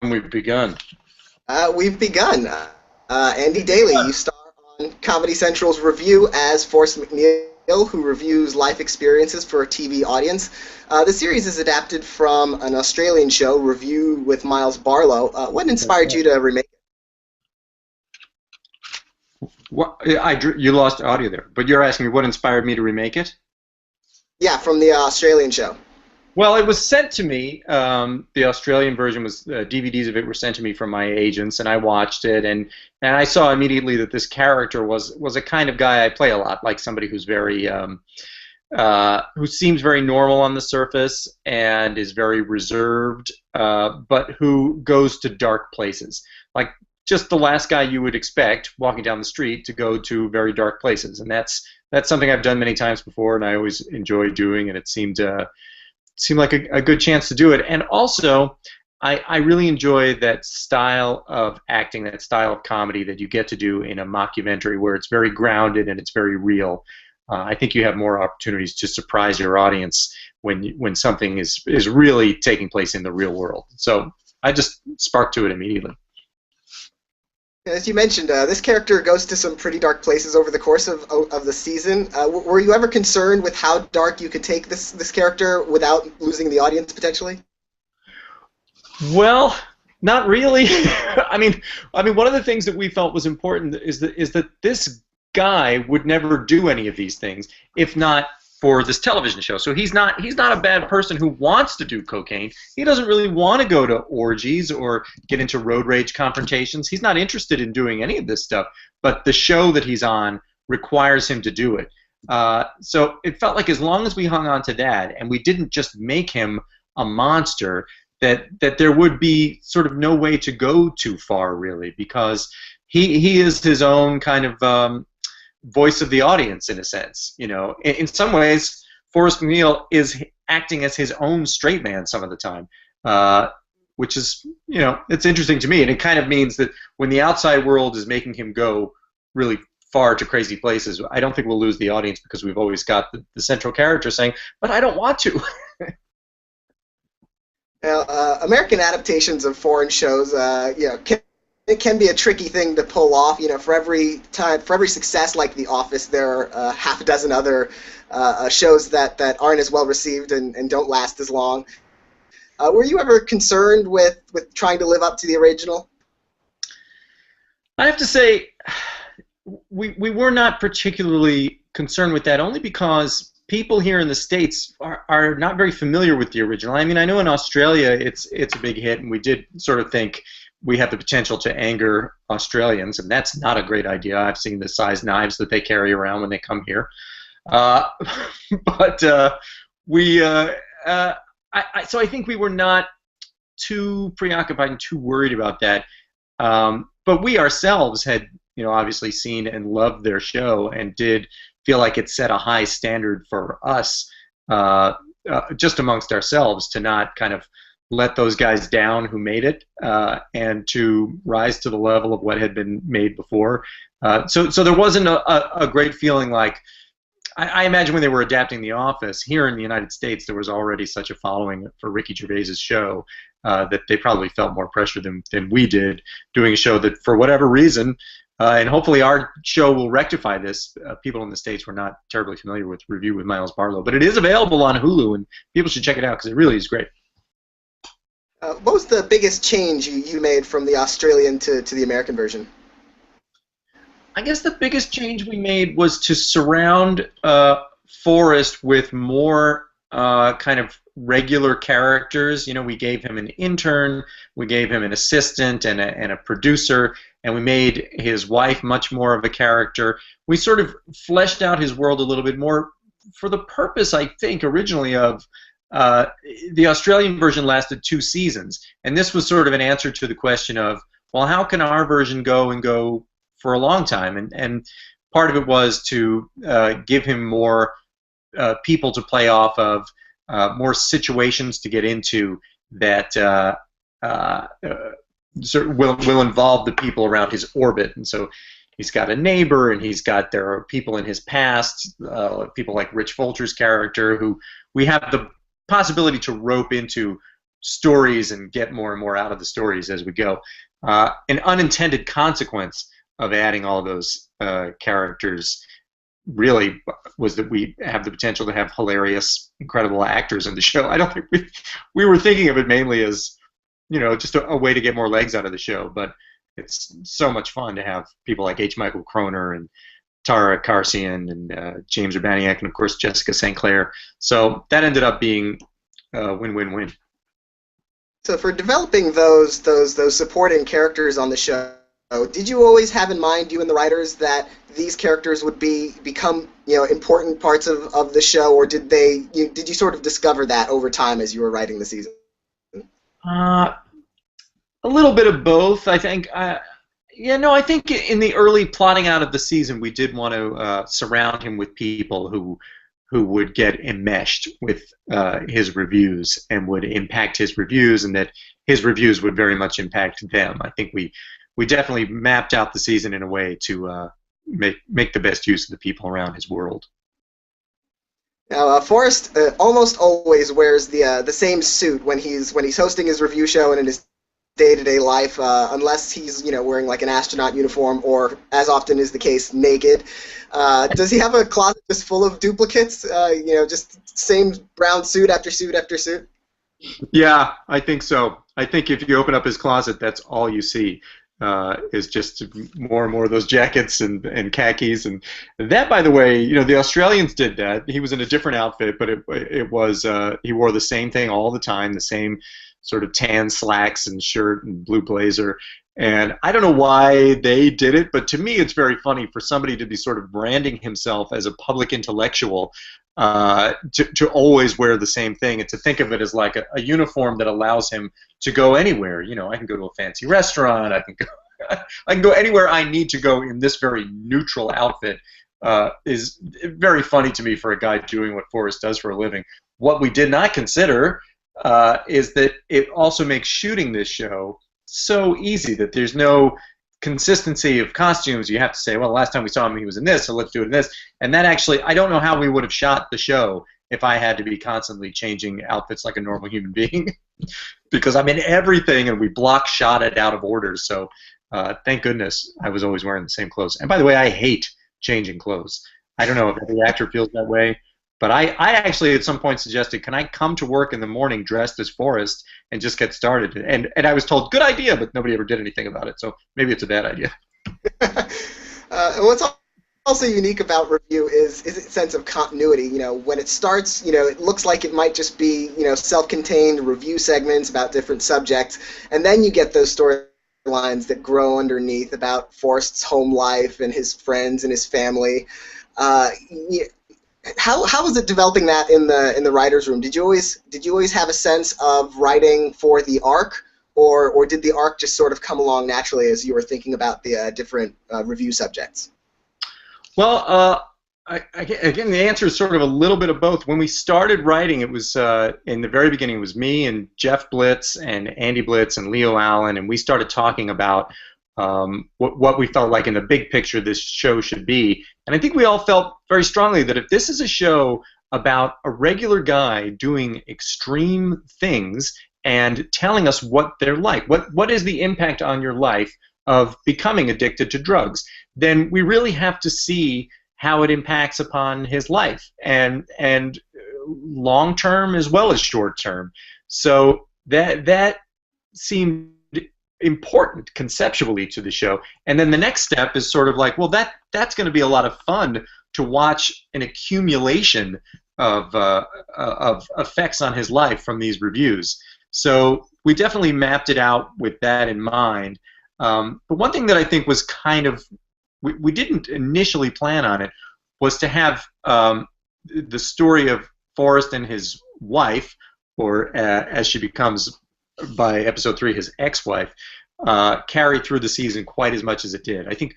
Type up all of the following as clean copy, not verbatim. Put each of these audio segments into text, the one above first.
We've begun. We've begun. Andy Daly, you star on Comedy Central's Review as Forrest MacNeil, who reviews life experiences for a TV audience. The series is adapted from an Australian show, Review with Miles Barlow. What That's inspired right. you to remake it? What, you lost audio there, but you're asking me what inspired me to remake it? Yeah, from the Australian show. Well, it was sent to me. The Australian version was DVDs of it were sent to me from my agents, and I watched it, and I saw immediately that this character was a kind of guy I play a lot, like somebody who's very who seems very normal on the surface and is very reserved, but who goes to dark places, like just the last guy you would expect walking down the street to go to very dark places, and that's something I've done many times before, and I always enjoy doing, and it seemed like a good chance to do it. And also, I really enjoy that style of acting, that style of comedy that you get to do in a mockumentary where it's very grounded and it's very real. I think you have more opportunities to surprise your audience when something is really taking place in the real world. So I just sparked to it immediately. As you mentioned, this character goes to some pretty dark places over the course of the season. Were you ever concerned with how dark you could take this character without losing the audience potentially? Well, not really. One of the things that we felt was important is that this guy would never do any of these things if not for this television show. So he's not a bad person who wants to do cocaine. He doesn't really want to go to orgies or get into road rage confrontations. He's not interested in doing any of this stuff. But the show that he's on requires him to do it. So it felt like as long as we hung on to that and we didn't just make him a monster, that there would be sort of no way to go too far, really, because he is his own kind of voice of the audience, in a sense. In some ways, Forrest MacNeil is acting as his own straight man some of the time, which is, it's interesting to me, and it kind of means that when the outside world is making him go really far to crazy places, I don't think we'll lose the audience because we've always got the central character saying, "But I don't want to." Now, American adaptations of foreign shows, it can be a tricky thing to pull off. For every success like The Office, there are half a dozen other shows that aren't as well received and don't last as long. Were you ever concerned with trying to live up to the original? I have to say, we were not particularly concerned with that, only because people here in the States are not very familiar with the original. I mean, I know in Australia it's a big hit, and we did sort of think we have the potential to anger Australians, and that's not a great idea. I've seen the size knives that they carry around when they come here. Uh, but so I think we were not too preoccupied and too worried about that. But we ourselves had, obviously seen and loved their show and did feel like it set a high standard for us, just amongst ourselves, to not kind of let those guys down who made it, and to rise to the level of what had been made before. So there wasn't a great feeling like, I imagine when they were adapting The Office here in the United States, there was already such a following for Ricky Gervais's show, that they probably felt more pressure than we did doing a show that, for whatever reason, and hopefully our show will rectify this. People in the States were not terribly familiar with Review with Miles Barlow, but it is available on Hulu, and people should check it out because it really is great. What was the biggest change you made from the Australian to the American version? I guess the biggest change we made was to surround Forrest with more kind of regular characters. We gave him an intern, we gave him an assistant and a producer, and we made his wife much more of a character. We sort of fleshed out his world a little bit more for the purpose, I think, originally of the Australian version lasted 2 seasons, and this was sort of an answer to the question of, well, how can our version go for a long time? And part of it was to give him more people to play off of, more situations to get into that sort of will involve the people around his orbit. And so he's got a neighbor, and there are people in his past, people like Rich Fulcher's character, who we have the possibility to rope into stories and get more and more out of the stories as we go. An unintended consequence of adding all those characters really was that we have the potential to have hilarious, incredible actors in the show. I don't think we were thinking of it mainly as, just a way to get more legs out of the show, but it's so much fun to have people like H. Michael Kroner and Tara Karsian and James Urbaniak and of course Jessica St. Clair. So that ended up being win-win-win. So for developing those supporting characters on the show, did you always have in mind, you and the writers, that these characters would become important parts of the show, or did you sort of discover that over time as you were writing the season? A little bit of both, I think. I think in the early plotting out of the season, we did want to surround him with people who would get enmeshed with his reviews and would impact his reviews, and that his reviews would very much impact them. I think we definitely mapped out the season in a way to make the best use of the people around his world. Now, Forrest almost always wears the same suit when he's hosting his review show and in his day-to-day life, unless he's wearing like an astronaut uniform or, as often is the case, naked. Does he have a closet just full of duplicates? Just same brown suit after suit after suit? Yeah, I think so. I think if you open up his closet, that's all you see. Is just more and more of those jackets and khakis, and that, by the way, the Australians did that. He was in a different outfit, but it was he wore the same thing all the time, the same sort of tan slacks and shirt and blue blazer. And I don't know why they did it, but to me it's very funny for somebody to be sort of branding himself as a public intellectual to always wear the same thing, and to think of it as like a uniform that allows him to go anywhere. I can go to a fancy restaurant, I can go anywhere I need to go in this very neutral outfit. Is very funny to me for a guy doing what Forrest does for a living. What we did not consider is that it also makes shooting this show so easy, that there's no consistency of costumes. You have to say, well, last time we saw him he was in this, so let's do it in this. And that actually, I don't know how we would have shot the show if I had to be constantly changing outfits like a normal human being, because I'm in everything and we block shot it out of order. So thank goodness I was always wearing the same clothes. And by the way, I hate changing clothes. I don't know if every actor feels that way, but I actually at some point suggested, can I come to work in the morning dressed as Forrest and just get started? And I was told, good idea, but nobody ever did anything about it, so maybe it's a bad idea. What's also unique about review is its sense of continuity. When it starts, it looks like it might just be, self-contained review segments about different subjects, and then you get those storylines that grow underneath about Forrest's home life and his friends and his family. How was it developing that in the writers' room? Did you always have a sense of writing for the arc, or did the arc just sort of come along naturally as you were thinking about the different review subjects? Well, again, the answer is sort of a little bit of both. When we started writing, it was in the very beginning. It was me and Jeff Blitz and Andy Blitz and Leo Allen, and we started talking about what we felt like in the big picture this show should be. And I think we all felt very strongly that if this is a show about a regular guy doing extreme things and telling us what they're like, what is the impact on your life of becoming addicted to drugs, then we really have to see how it impacts upon his life, and long term as well as short term. So that seemed important conceptually to the show. And then the next step is sort of like, well, that's going to be a lot of fun to watch an accumulation of effects on his life from these reviews. So we definitely mapped it out with that in mind. But one thing that I think was kind of, we didn't initially plan on it, was to have the story of Forrest and his wife, or as she becomes by episode 3, his ex-wife, carry through the season quite as much as it did. I think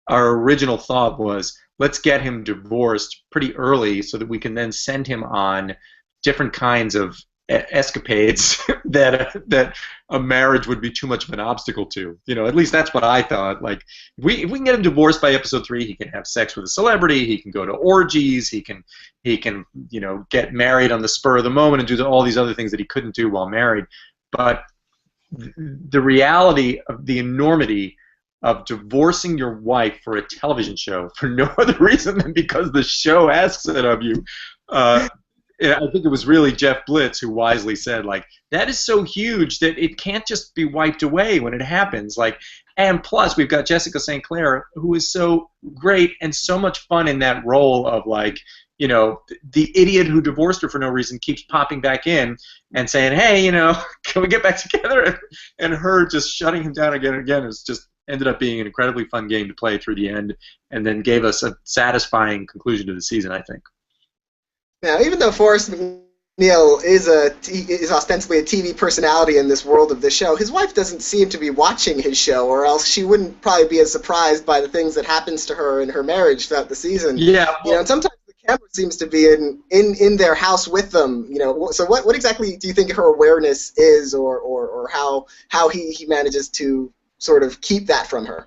our original thought was, let's get him divorced pretty early so that we can then send him on different kinds of escapades that a marriage would be too much of an obstacle to. You know, at least that's what I thought. Like, if we can get him divorced by episode 3, he can have sex with a celebrity, he can go to orgies, he can you know, get married on the spur of the moment and do all these other things that he couldn't do while married. But the reality of the enormity of divorcing your wife for a television show for no other reason than because the show asks it of you. I think it was really Jeff Blitz who wisely said, like, that is so huge that it can't just be wiped away when it happens. Like, and plus we've got Jessica St. Clair, who is so great and so much fun in that role of, like, you know, the idiot who divorced her for no reason keeps popping back in and saying, hey, you know, can we get back together? And her just shutting him down again and again is just ended up being an incredibly fun game to play through the end, and then gave us a satisfying conclusion to the season, I think. Now, even though Forrest MacNeil is ostensibly a TV personality in this world of the show, his wife doesn't seem to be watching his show, or else she wouldn't probably be as surprised by the things that happens to her in her marriage throughout the season. Yeah. Well, you know, and sometimes the camera seems to be in their house with them. You know, so what exactly do you think her awareness is, or how he manages to sort of keep that from her?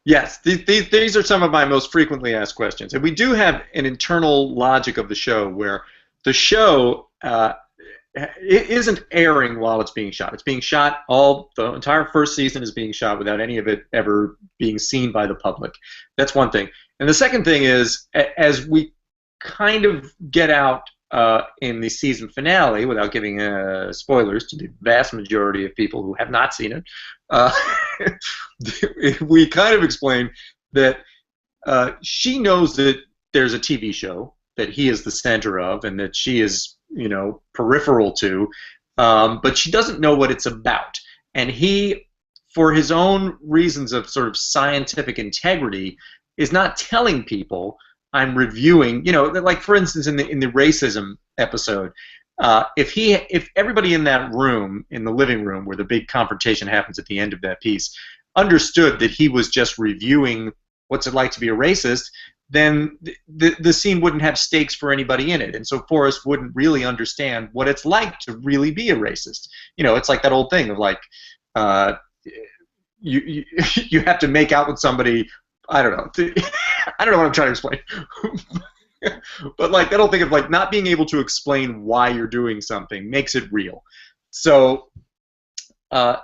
Yes, these are some of my most frequently asked questions. And we do have an internal logic of the show where the show it isn't airing while it's being shot. It's being shot, the entire first season is being shot without any of it ever being seen by the public. That's one thing. And the second thing is, as we kind of get out in the season finale, without giving spoilers to the vast majority of people who have not seen it, we kind of explain that she knows that there's a TV show that he is the center of and that she is, you know, peripheral to, but she doesn't know what it's about. And he, for his own reasons of sort of scientific integrity, is not telling people, I'm reviewing, you know, like for instance in the racism episode, if everybody in that room, in the living room where the big confrontation happens at the end of that piece, understood that he was just reviewing what's it like to be a racist, then the scene wouldn't have stakes for anybody in it, and so Forrest wouldn't really understand what it's like to really be a racist. You know, it's like that old thing of, like, you have to make out with somebody. I don't know. I don't know what I'm trying to explain. But, like, that whole thing of, like, not being able to explain why you're doing something makes it real. So I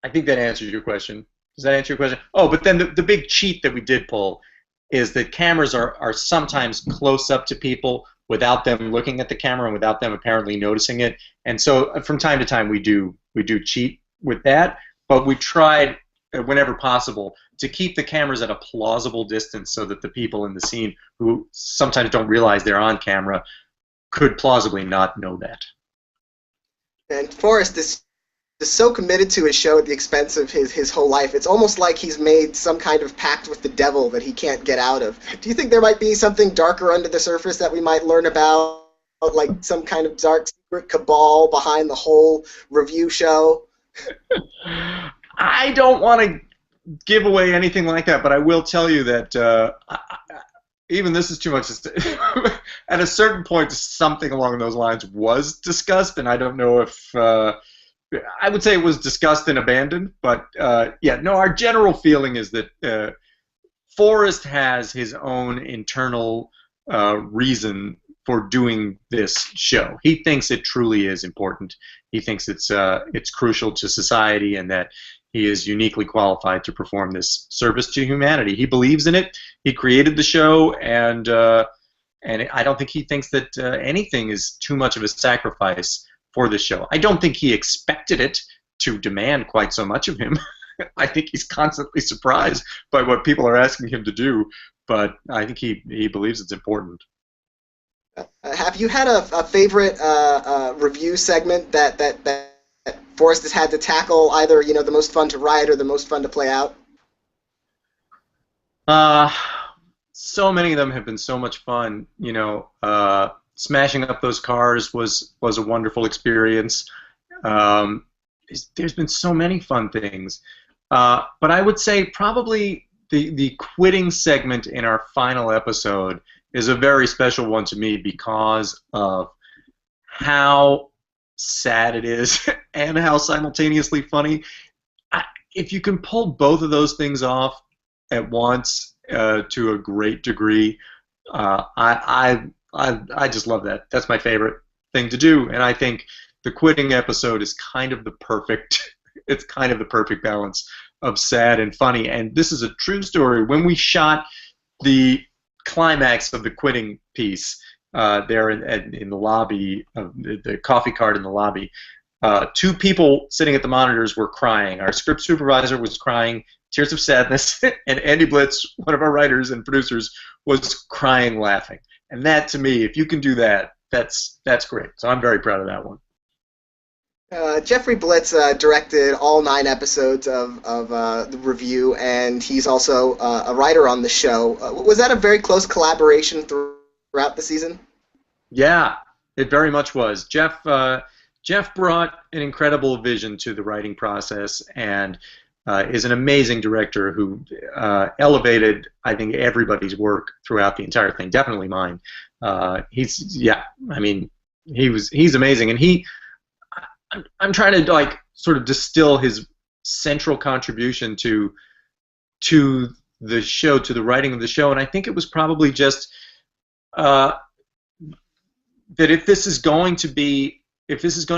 think that answers your question. Does that answer your question? Oh, but then the big cheat that we did pull is that cameras are sometimes close up to people without them looking at the camera and without them apparently noticing it. And so from time to time we do cheat with that, but we tried whenever possible to keep the cameras at a plausible distance so that the people in the scene who sometimes don't realize they're on camera could plausibly not know that. And Forrest is so committed to his show at the expense of his whole life. It's almost like he's made some kind of pact with the devil that he can't get out of. Do you think there might be something darker under the surface that we might learn about, like some kind of dark secret cabal behind the whole review show? I don't want to give away anything like that, but I will tell you that even this is too much. At a certain point, something along those lines was discussed, and I don't know if I would say it was discussed and abandoned. But yeah, no, our general feeling is that Forrest has his own internal reason for doing this show. He thinks it truly is important. He thinks it's crucial to society, and that he is uniquely qualified to perform this service to humanity. He believes in it. He created the show, and I don't think he thinks that anything is too much of a sacrifice for this show. I don't think he expected it to demand quite so much of him. I think he's constantly surprised by what people are asking him to do, but I think he believes it's important. Have you had a favorite review segment that Forrest has had to tackle, either, you know, the most fun to write or the most fun to play out? So many of them have been so much fun. You know, smashing up those cars was a wonderful experience. There's been so many fun things, but I would say probably the quitting segment in our final episode is a very special one to me because of how sad it is and how simultaneously funny. If you can pull both of those things off at once to a great degree, I just love that. That's my favorite thing to do, and I think the quitting episode is kind of the perfect. It's kind of the perfect balance of sad and funny. And this is a true story. When we shot the climax of the quitting piece there in the lobby, the coffee cart in the lobby, two people sitting at the monitors were crying. Our script supervisor was crying tears of sadness, and Andy Blitz, one of our writers and producers, was crying laughing. And that, to me, if you can do that, that's great. So I'm very proud of that one. Jeffrey Blitz directed all 9 episodes of the review, and he's also a writer on the show. Was that a very close collaboration throughout the season? Yeah, it very much was. Jeff brought an incredible vision to the writing process, and is an amazing director who elevated, I think, everybody's work throughout the entire thing. Definitely mine. He's amazing, and I'm trying to like sort of distill his central contribution to the show, to the writing of the show, and I think it was probably just that if this is going to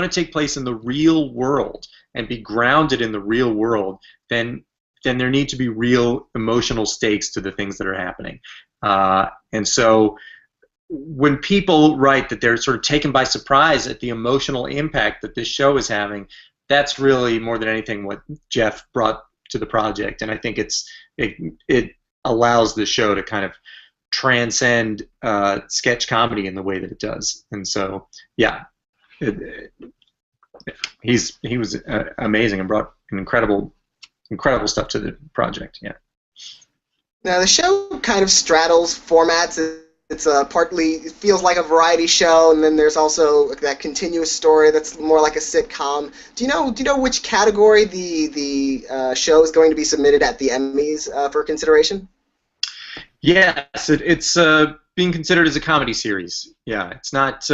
take place in the real world and be grounded in the real world, then there need to be real emotional stakes to the things that are happening. And so when people write that they're sort of taken by surprise at the emotional impact that this show is having, that's really more than anything what Jeff brought to the project. And I think it allows the show to kind of transcend sketch comedy in the way that it does. And so, yeah. He was amazing and brought an incredible stuff to the project. Yeah. Now the show kind of straddles formats. It's partly, it feels like a variety show, and then there's also that continuous story that's more like a sitcom. Do you know which category the show is going to be submitted at the Emmys for consideration? Yes, it's being considered as a comedy series. Yeah, it's not.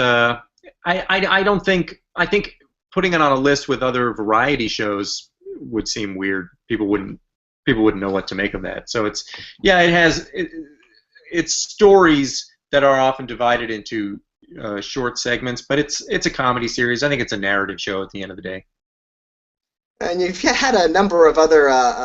I don't think. I think putting it on a list with other variety shows would seem weird. People wouldn't know what to make of that. So it's it's stories that are often divided into short segments, but it's a comedy series. I think it's a narrative show at the end of the day. And you've had a number of other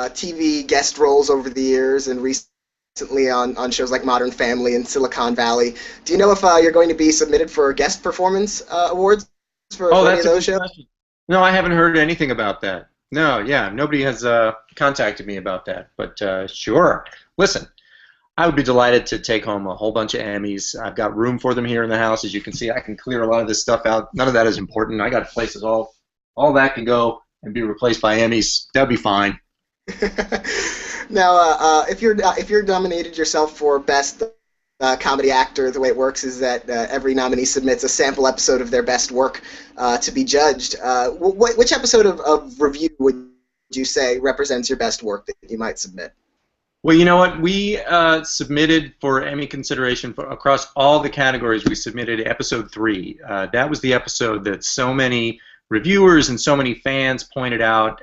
TV guest roles over the years, and recently on shows like Modern Family and Silicon Valley. Do you know if you're going to be submitted for guest performance awards for any of those shows? Question. No, I haven't heard anything about that. No, yeah, nobody has contacted me about that. But sure. Listen, I would be delighted to take home a whole bunch of Emmys. I've got room for them here in the house. As you can see, I can clear a lot of this stuff out. None of that is important. I got places all that can go and be replaced by Emmys. That'd be fine. Now, if you're nominated yourself for Best Comedy Actor, the way it works is that every nominee submits a sample episode of their best work to be judged. Which episode of Review would you say represents your best work that you might submit? Well, you know what? We submitted for Emmy consideration across all the categories. We submitted episode 3. That was the episode that so many reviewers and so many fans pointed out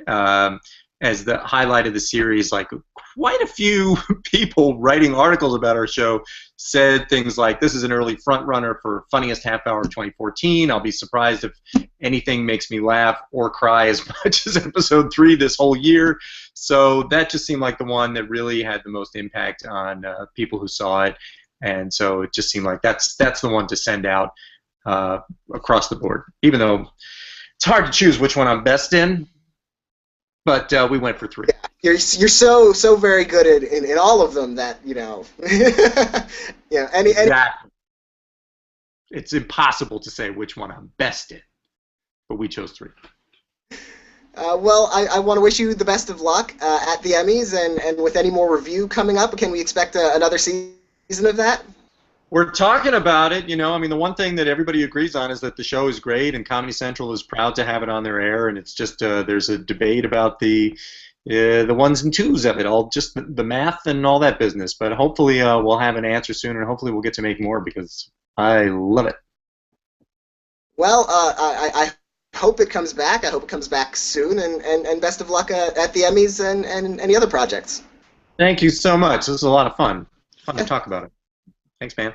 as the highlight of the series. Like, quite a few people writing articles about our show said things like, this is an early front runner for funniest half hour of 2014. I'll be surprised if anything makes me laugh or cry as much as episode 3 this whole year. So that just seemed like the one that really had the most impact on people who saw it. And so it just seemed like that's the one to send out across the board, even though it's hard to choose which one I'm best in. But we went for 3. Yeah, you're so very good in all of them that Exactly. It's impossible to say which one I'm best in, but we chose 3. Well, I want to wish you the best of luck at the Emmys, and with any more review coming up, can we expect another season of that? We're talking about it, I mean, the one thing that everybody agrees on is that the show is great, and Comedy Central is proud to have it on their air, and it's just there's a debate about the ones and twos of it, all just the math and all that business. But hopefully we'll have an answer soon, and hopefully we'll get to make more because I love it. Well, I hope it comes back. I hope it comes back soon, and best of luck at the Emmys and any other projects. Thank you so much. This was a lot of fun. Fun to talk about it. Thanks, man.